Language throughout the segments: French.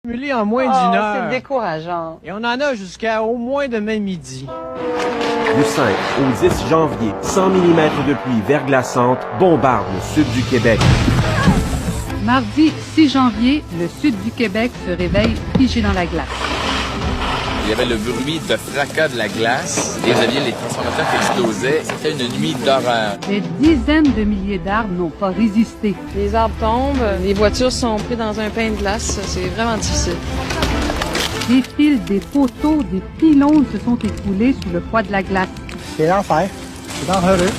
Cumulé en moins d'une heure. C'est décourageant. Et on en a jusqu'à au moins demain midi. Du 5 au 10 janvier, 100 mm de pluie verglaçante bombarde le sud du Québec. Mardi 6 janvier, le sud du Québec se réveille figé dans la glace. Il y avait le bruit de fracas de la glace et vous aviez les transformateurs qui explosaient. C'était une nuit d'horreur. Des dizaines de milliers d'arbres n'ont pas résisté. Les arbres tombent, les voitures sont prises dans un pain de glace. C'est vraiment difficile. Des fils, des poteaux, des pylônes se sont écoulés sous le poids de la glace. C'est l'enfer. C'est dangereux.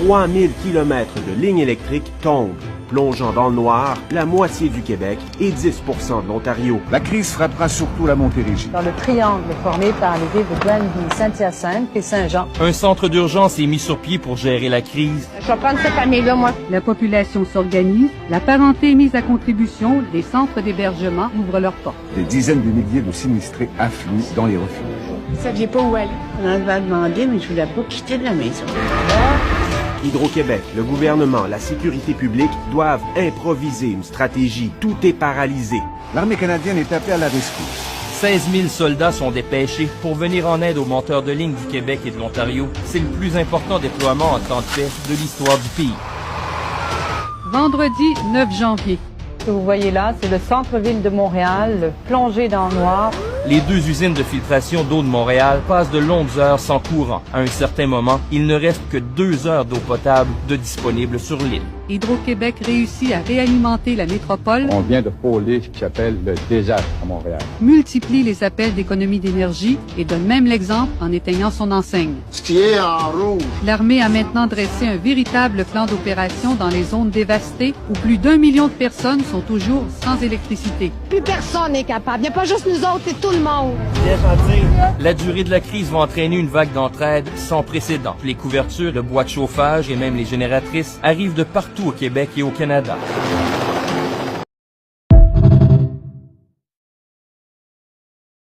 3000 km de lignes électriques tombent, plongeant dans le noir la moitié du Québec et 10 de l'Ontario. La crise frappera surtout la Montérégie. Dans le triangle formé par les villes de Granby, Saint-Hyacinthe et Saint-Jean. Un centre d'urgence est mis sur pied pour gérer la crise. Je vais prendre cette année-là, moi. La population s'organise, la parenté est mise à contribution, les centres d'hébergement ouvrent leurs portes. Des dizaines de milliers de sinistrés affluent dans les refuges. Vous ne saviez pas où aller. On va demander, mais je ne voulais pas quitter de la maison. Hydro-Québec, le gouvernement, la sécurité publique doivent improviser une stratégie. Tout est paralysé. L'armée canadienne est appelée à la rescousse. 16 000 soldats sont dépêchés pour venir en aide aux monteurs de ligne du Québec et de l'Ontario. C'est le plus important déploiement en temps de paix de l'histoire du pays. Vendredi 9 janvier. Ce que vous voyez là, c'est le centre-ville de Montréal, plongé dans le noir. Les deux usines de filtration d'eau de Montréal passent de longues heures sans courant. À un certain moment, il ne reste que 2 heures d'eau potable de disponible sur l'île. Hydro-Québec réussit à réalimenter la métropole. On vient de frôler ce qui s'appelle le désastre à Montréal. Multiplie les appels d'économie d'énergie et donne même l'exemple en éteignant son enseigne. Ce qui est en rouge. L'armée a maintenant dressé un véritable plan d'opération dans les zones dévastées où plus d'1 million de personnes sont toujours sans électricité. Plus personne n'est capable. Il n'y a pas juste nous autres, c'est tout le monde. La durée de la crise va entraîner une vague d'entraide sans précédent. Les couvertures, le bois de chauffage et même les génératrices arrivent de partout au Québec et au Canada.